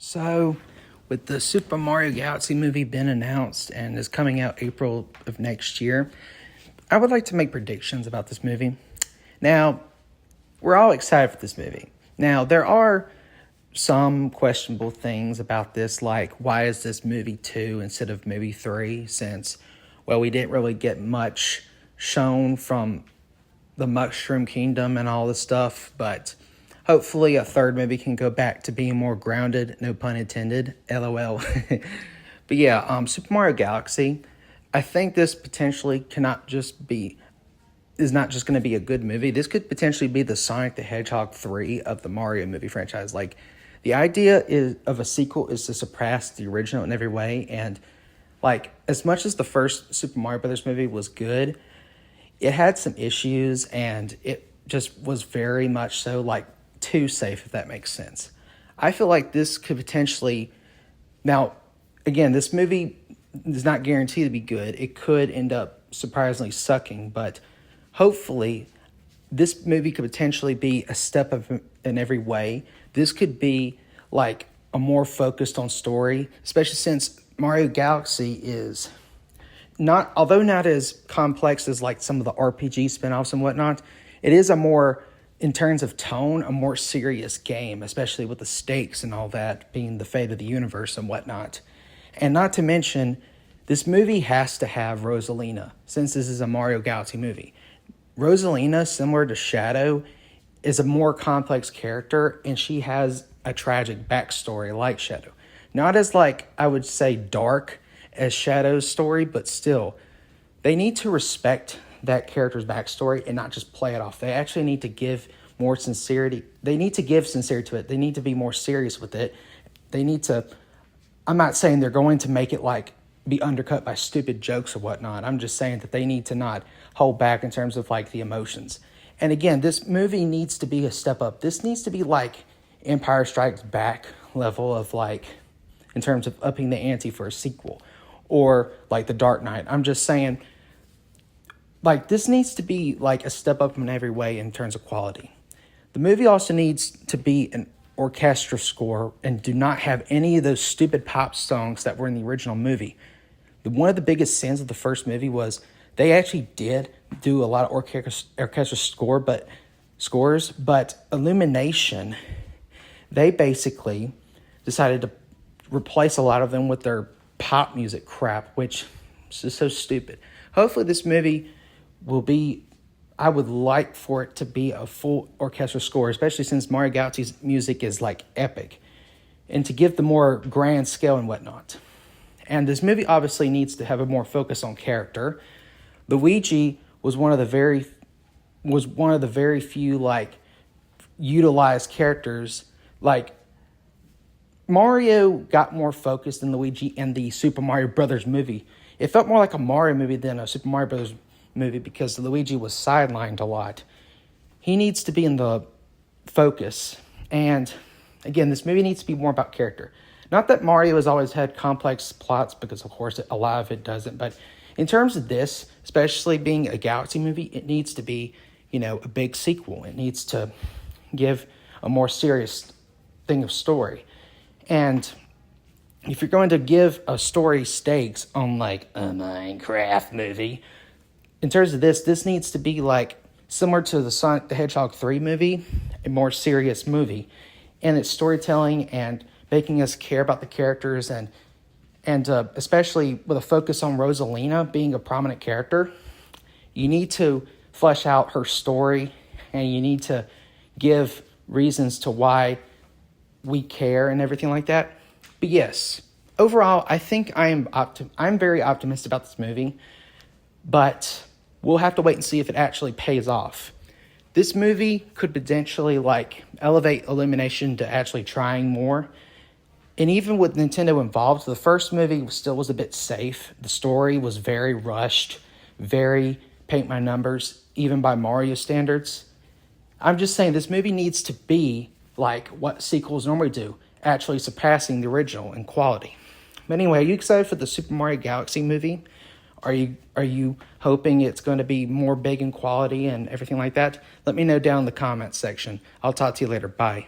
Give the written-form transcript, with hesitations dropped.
So, with the Super Mario Galaxy movie been announced and is coming out April of next year, I would like to make predictions about this movie. Now, we're all excited for this movie. Now, there are some questionable things about this, like why is this movie 2 instead of movie 3, since, well, we didn't really get much shown from the Mushroom Kingdom and all this stuff, but hopefully a third movie can go back to being more grounded, no pun intended, LOL. But yeah, Super Mario Galaxy, I think this potentially is not just going to be a good movie. This could potentially be the Sonic the Hedgehog 3 of the Mario movie franchise. Like, the idea of a sequel is to surpass the original in every way, and like, as much as the first Super Mario Brothers movie was good, it had some issues, and it just was very much so, like, too safe, if that makes sense. I feel like this could potentially... Now, again, this movie is not guaranteed to be good. It could end up surprisingly sucking, but hopefully this movie could potentially be a step up in every way. This could be, like, a more focused on story, especially since Mario Galaxy is... although not as complex as like some of the RPG spinoffs and whatnot, it is in terms of tone, a more serious game, especially with the stakes and all that being the fate of the universe and whatnot. And not to mention, this movie has to have Rosalina, since this is a Mario Galaxy movie. Rosalina, similar to Shadow, is a more complex character, and she has a tragic backstory like Shadow. Not as, like, I would say, dark as Shadow's story, but still, they need to respect that character's backstory and not just play it off. They actually need to give more sincerity. They need to give sincerity to it. They need to be more serious with it. They need to... I'm not saying they're going to make it, like, be undercut by stupid jokes or whatnot. I'm just saying that they need to not hold back in terms of, like, the emotions. And again, this movie needs to be a step up. This needs to be, like, Empire Strikes Back level of, like, in terms of upping the ante for a sequel. Or, like, The Dark Knight. I'm just saying, like, this needs to be, like, a step up in every way in terms of quality. The movie also needs to be an orchestra score and do not have any of those stupid pop songs that were in the original movie. One of the biggest sins of the first movie was they actually did do a lot of orchestra scores, but Illumination, they basically decided to replace a lot of them with their pop music crap, which is just so stupid. Hopefully this movie will be... I would like for it to be a full orchestra score, especially since Mario Galaxy's music is, like, epic, and to give the more grand scale and whatnot. And this movie obviously needs to have a more focus on character. Luigi was one of the very few, like, utilized characters. Like, Mario got more focused than Luigi in the Super Mario Brothers movie. It felt more like a Mario movie than a Super Mario Brothers movie because Luigi was sidelined a lot. He needs to be in the focus. And again, this movie needs to be more about character. Not that Mario has always had complex plots, because of course a lot of it doesn't, but in terms of this, especially being a Galaxy movie, it needs to be, a big sequel. It needs to give a more serious thing of story. And if you're going to give a story stakes on, like, a Minecraft movie, in terms of this needs to be, like, similar to the Sonic the Hedgehog 3 movie, a more serious movie, and its storytelling and making us care about the characters, and especially with a focus on Rosalina being a prominent character. You need to flesh out her story, and you need to give reasons to why we care and everything like that. But yes, overall, I think I'm very optimistic about this movie, but we'll have to wait and see if it actually pays off. This movie could potentially, like, elevate Illumination to actually trying more. And even with Nintendo involved, the first movie still was a bit safe. The story was very rushed, very paint by numbers, even by Mario standards. I'm just saying this movie needs to be like what sequels normally do, actually surpassing the original in quality. But anyway, are you excited for the Super Mario Galaxy movie? Are you hoping it's going to be more big in quality and everything like that? Let me know down in the comments section. I'll talk to you later. Bye.